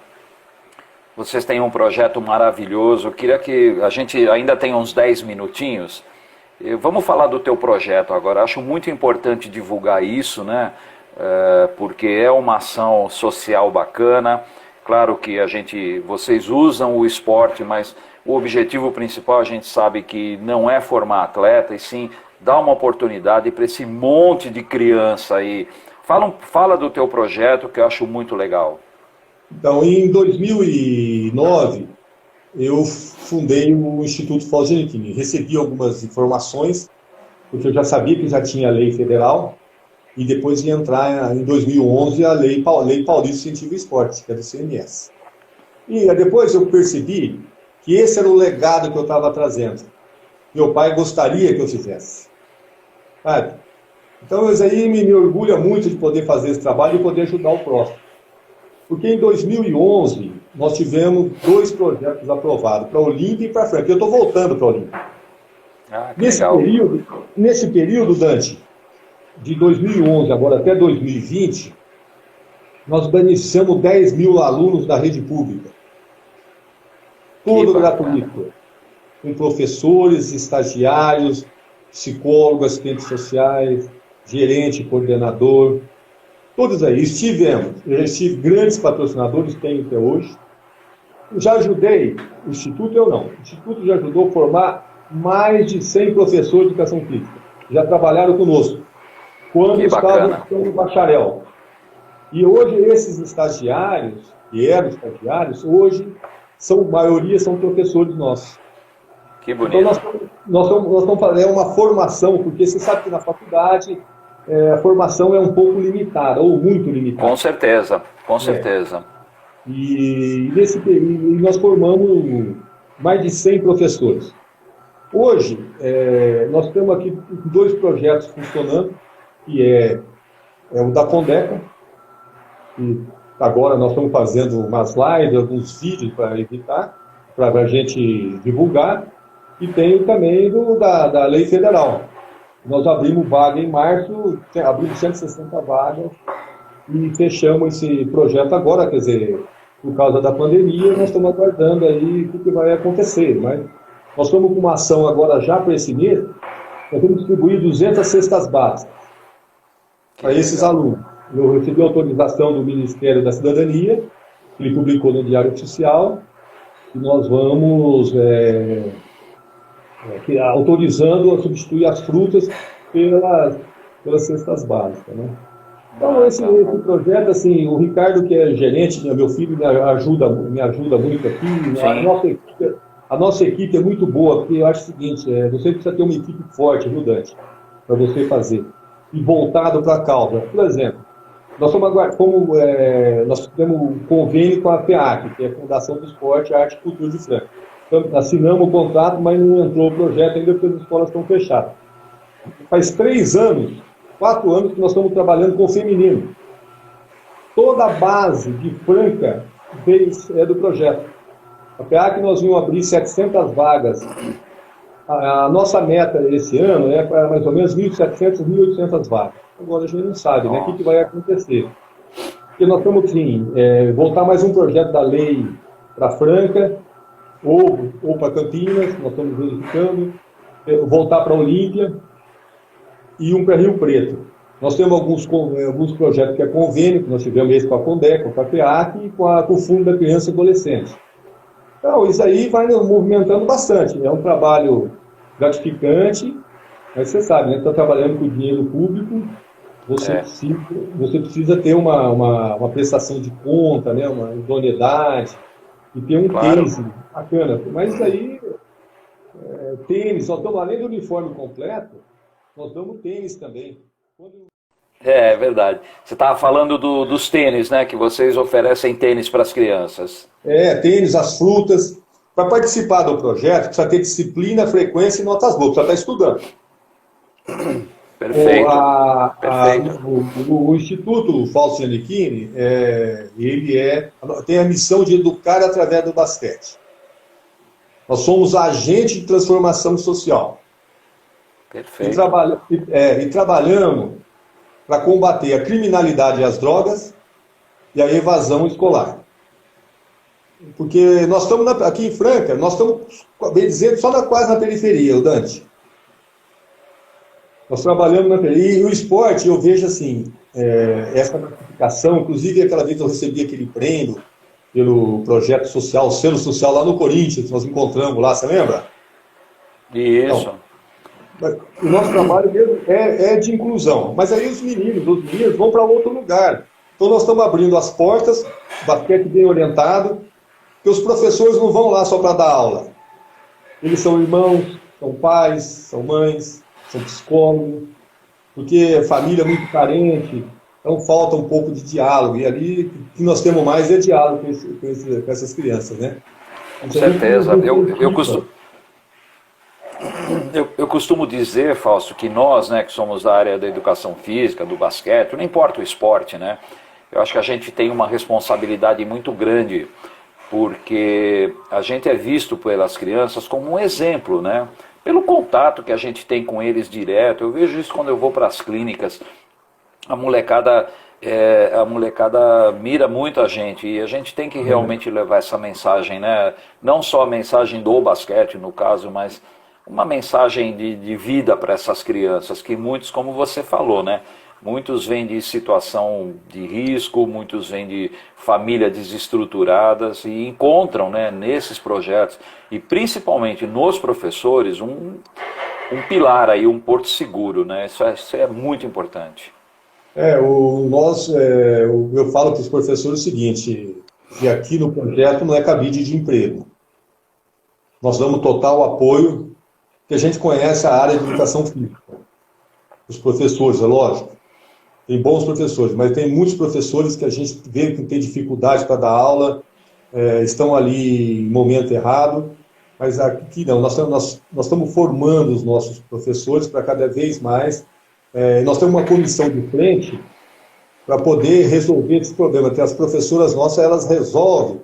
Vocês têm um projeto maravilhoso. Eu queria que a gente ainda tenha uns 10 minutinhos. Vamos falar do teu projeto agora. Acho muito importante divulgar isso, né? Porque é uma ação social bacana. Claro que vocês usam o esporte, mas o objetivo principal a gente sabe que não é formar atleta, e sim dar uma oportunidade para esse monte de criança aí. Fala do teu projeto, que eu acho muito legal. Então, em 2009, eu fundei o Instituto Fausto Giannichini. Recebi algumas informações, porque eu já sabia que já tinha a lei federal, e depois ia entrar em 2011 a Lei Paulista de Incentivo ao Esporte, que é do CMS. E depois eu percebi que esse era o legado que eu estava trazendo. Meu pai gostaria que eu fizesse. Sabe? Então, isso aí me orgulha muito de poder fazer esse trabalho e poder ajudar o próximo. Porque em 2011, nós tivemos 2 projetos aprovados, para a Olímpia e para a Franca. Eu estou voltando para a Olímpia. Nesse período, Dante, de 2011 agora até 2020, nós beneficiamos 10 mil alunos da rede pública. Tudo gratuito. Com professores, estagiários, psicólogos, assistentes sociais, gerente, coordenador, todos aí. Eu tive grandes patrocinadores, tenho até hoje. Já ajudei, o Instituto eu não. O Instituto já ajudou a formar mais de 100 professores de educação física. Já trabalharam conosco, quando estavam no bacharel. E hoje esses estagiários, que eram estagiários, hoje, a maioria são professores nossos. Que bonito. Então nós estamos fazendo uma formação, porque você sabe que na faculdade a formação é um pouco limitada, ou muito limitada. Com certeza, com certeza. E nesse período nós formamos mais de 100 professores. Hoje, nós temos aqui 2 projetos funcionando, que é o da Condeca, e agora nós estamos fazendo umas lives, alguns vídeos para editar, para a gente divulgar, e tem também da Lei Federal. Nós abrimos vaga em março, abrimos 160 vagas e fechamos esse projeto agora, quer dizer, por causa da pandemia, nós estamos aguardando aí o que vai acontecer. Mas nós estamos com uma ação agora já para esse mês, nós vamos distribuir 200 cestas básicas para esses alunos. Eu recebi autorização do Ministério da Cidadania, ele publicou no Diário Oficial, e nós vamos autorizando a substituir as frutas pelas cestas básicas, né? Então, esse projeto, assim, o Ricardo, que é gerente, meu filho, me ajuda muito aqui. A nossa equipe é muito boa, porque eu acho o seguinte, você precisa ter uma equipe forte, viu, Dante, para você fazer. E voltado para a causa. Por exemplo, nós temos um convênio com a FEAC, que é a Fundação do Esporte, Arte e Cultura de Franca. Então, assinamos o contrato, mas não entrou o projeto ainda porque as escolas estão fechadas. Faz 4 anos que nós estamos trabalhando com o feminino. Toda a base de Franca é do projeto. A FEAC nós vamos abrir 700 vagas. A nossa meta esse ano é para mais ou menos 1.700, 1.800 vagas. Agora a gente não sabe, né, o que vai acontecer. Porque nós estamos, assim, voltar mais um projeto da lei para Franca, ou para Campinas, nós estamos verificando, voltar para Olímpia e um para Rio Preto. Nós temos alguns projetos que é convênio, que nós tivemos esse com a Condeca, com a FEAC e com o Fundo da Criança e Adolescente. Então, isso aí vai nos movimentando bastante. É um trabalho gratificante, mas você sabe, né? Está trabalhando com dinheiro público, você precisa ter uma prestação de conta, né? Uma idoneidade, e ter um case bacana. Mas isso aí, tênis, nós damos, além do uniforme completo, nós damos tênis também. É verdade. Você estava falando dos tênis, né? Que vocês oferecem tênis para as crianças. Tênis, as frutas. Para participar do projeto, precisa ter disciplina, frequência e notas boas. Precisa estar estudando. Perfeito. O Instituto Fausto Giannichini, ele tem a missão de educar através do basquete. Nós somos agente de transformação social. Perfeito. E trabalhamos para combater a criminalidade e as drogas e a evasão escolar. Porque nós estamos aqui em Franca, nós estamos, bem dizendo, quase na periferia, o Dante. Nós trabalhamos na periferia. E o esporte, eu vejo assim, essa gratificação, inclusive aquela vez eu recebi aquele prêmio pelo projeto social, selo social lá no Corinthians, nós encontramos lá, você lembra? Isso. Então, o nosso trabalho mesmo é de inclusão. Mas aí os meninos vão para outro lugar. Então nós estamos abrindo as portas, basquete bem orientado, Porque os professores não vão lá só para dar aula. Eles são irmãos, são pais, são mães, são psicólogos, porque a família é muito carente, então falta um pouco de diálogo. E ali o que nós temos mais é diálogo com essas crianças, né? Com certeza. Eu costumo dizer, Fausto, que nós, né, que somos da área da educação física, do basquete, não importa o esporte, né? Eu acho que a gente tem uma responsabilidade muito grande, porque a gente é visto pelas crianças como um exemplo, né? Pelo contato que a gente tem com eles direto. Eu vejo isso quando eu vou para as clínicas. A molecada mira muito a gente, e a gente tem que realmente levar essa mensagem, né? Não só a mensagem do basquete, no caso, mas uma mensagem de vida para essas crianças, que muitos, como você falou, né? Muitos vêm de situação de risco, muitos vêm de famílias desestruturadas e encontram, né, nesses projetos, e principalmente nos professores, um pilar aí, um porto seguro, né? Isso é muito importante. Eu falo para os professores o seguinte, que aqui no projeto não é cabide de emprego. Nós damos total apoio, porque a gente conhece a área de educação física. Os professores, é lógico, tem bons professores, mas tem muitos professores que a gente vê que tem dificuldade para dar aula, estão ali em momento errado, mas aqui não, nós estamos formando os nossos professores para cada vez mais. Nós temos uma comissão de frente para poder resolver esse problema, que as professoras nossas, elas resolvem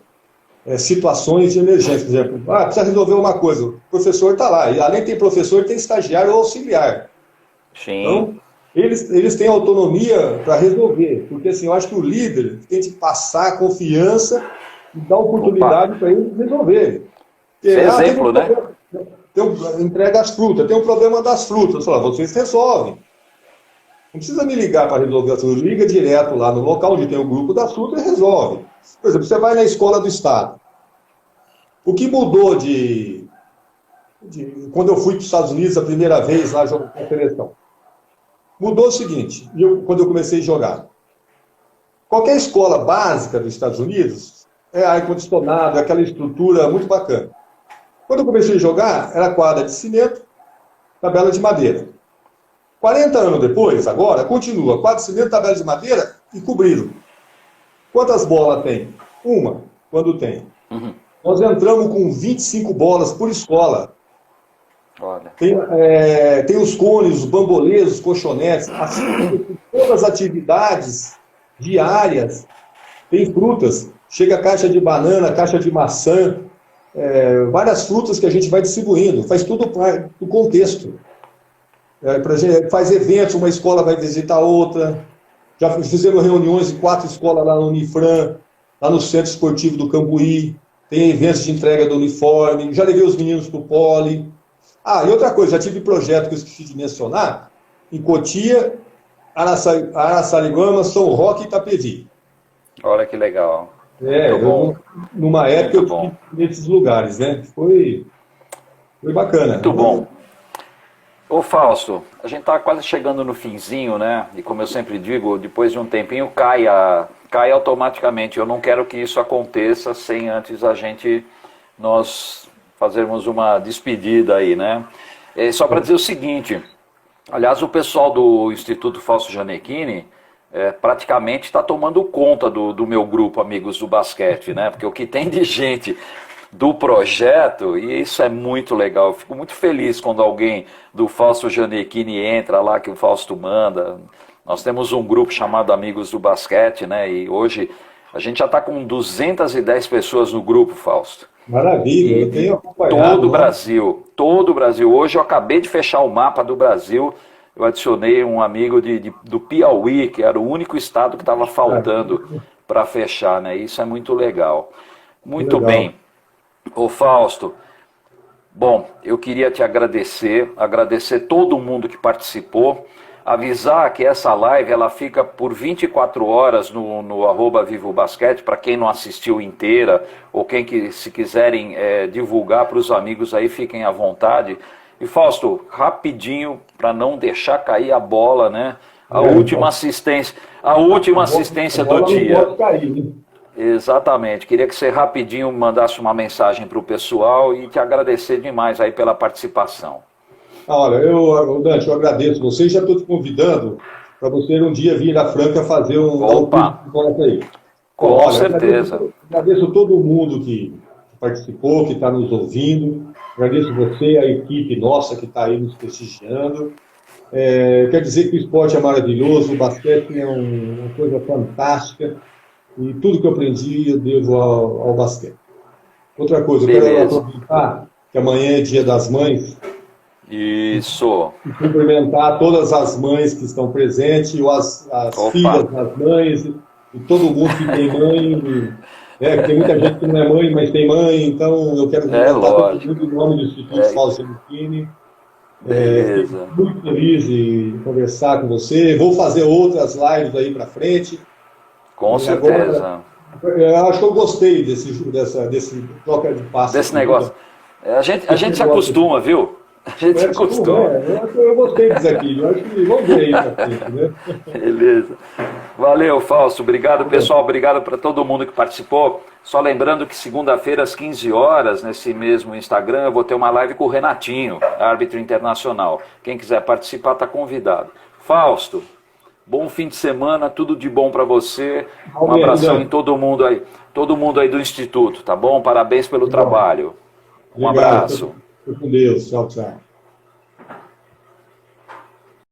situações de emergência. Por exemplo, precisa resolver uma coisa, o professor está lá, e além de ter professor, tem estagiário ou auxiliar. Sim. Então, eles têm autonomia para resolver, porque assim, eu acho que o líder tem que passar confiança e dar oportunidade para eles resolverem. Exemplo, né? Entrega as frutas, tem um problema das frutas, vocês resolvem. Não precisa me ligar para resolver as frutas, liga direto lá no local onde tem o grupo das frutas e resolve. Por exemplo, você vai na escola do Estado. O que mudou quando eu fui para os Estados Unidos a primeira vez lá jogar com a seleção? Mudou o seguinte, quando eu comecei a jogar. Qualquer escola básica dos Estados Unidos é ar-condicionado, é aquela estrutura muito bacana. Quando eu comecei a jogar, era quadra de cimento, tabela de madeira. 40 anos depois, agora, continua. Quadra de cimento, tabela de madeira e cobriram. Quantas bolas tem? Uma, quando tem. Uhum. Nós entramos com 25 bolas por escola. Olha. Tem os cones, os bambolês, os colchonetes, assim, todas as atividades diárias. Tem frutas, chega caixa de banana, caixa de maçã, várias frutas que a gente vai distribuindo, faz tudo para o contexto. Faz eventos, uma escola vai visitar outra. Já fizemos reuniões em 4 escolas lá no Unifran, lá no Centro Esportivo do Cambuí. Tem eventos de entrega do uniforme. Já levei os meninos para o pole. E outra coisa, já tive projeto que eu esqueci de mencionar, em Cotia, Araçariguama, São Roque e Itapevi. Olha que legal. Numa época eu fui nesses lugares, né? Foi bacana. Muito bom. Ô Fausto, a gente está quase chegando no finzinho, né? E como eu sempre digo, depois de um tempinho cai automaticamente. Eu não quero que isso aconteça sem antes nós fazermos uma despedida aí, né? Só para dizer o seguinte, aliás, o pessoal do Instituto Fausto Gianecchini praticamente está tomando conta do meu grupo Amigos do Basquete, né? Porque o que tem de gente do projeto, e isso é muito legal, eu fico muito feliz quando alguém do Fausto Gianecchini entra lá, que o Fausto manda. Nós temos um grupo chamado Amigos do Basquete, né? E hoje a gente já está com 210 pessoas no grupo, Fausto. Maravilha, eu tenho acompanhado. Todo o Brasil. Hoje eu acabei de fechar o mapa do Brasil, eu adicionei um amigo do Piauí, que era o único estado que estava faltando para fechar, né? Isso é muito legal. Muito bem. Ô Fausto, bom, eu queria te agradecer todo mundo que participou, avisar que essa live ela fica por 24 horas no @VivoBasquete, para quem não assistiu inteira, ou se quiserem divulgar para os amigos aí, fiquem à vontade. E Fausto, rapidinho, para não deixar cair a bola, né? A última assistência do dia. Não pode cair, né? Exatamente. Queria que você rapidinho mandasse uma mensagem para o pessoal e te agradecer demais aí pela participação. Olha, Dante, eu agradeço você e já estou te convidando para você um dia vir à Franca fazer um curso Opa, de volta aí. Bom, com olha, certeza. agradeço todo mundo que participou, que está nos ouvindo. Agradeço você, a equipe nossa que está aí nos prestigiando. Quer dizer que o esporte é maravilhoso, o basquete é uma coisa fantástica e tudo que eu aprendi eu devo ao basquete. Outra coisa, eu quero Beleza. aproveitar que amanhã é Dia das Mães Isso. e cumprimentar todas as mães que estão presentes, e as Opa. filhas das mães e todo mundo que tem mãe. Que tem muita gente que não é mãe, mas tem mãe, então eu quero É cumprimentar todo lógico. mundo em nome do Instituto Fausto Giannichini. Fiquei Beleza. muito feliz de conversar com você. Vou fazer outras lives aí para frente. Com E agora, certeza. eu acho que eu gostei desse troca de passe Desse aqui. negócio. A gente se acostuma, viu? A gente se acostuma. Eu gostei disso aqui. Eu acho que vamos ver aí pra frente, né? Beleza. Valeu, Fausto. Obrigado, pessoal. Obrigado para todo mundo que participou. Só lembrando que segunda-feira, às 15 horas, nesse mesmo Instagram, eu vou ter uma live com o Renatinho, árbitro internacional. Quem quiser participar está convidado. Fausto, bom fim de semana, tudo de bom para você. Um abração em todo mundo aí do Instituto, tá bom? Parabéns pelo trabalho. Um abraço. Fique com Deus. Tchau, tchau.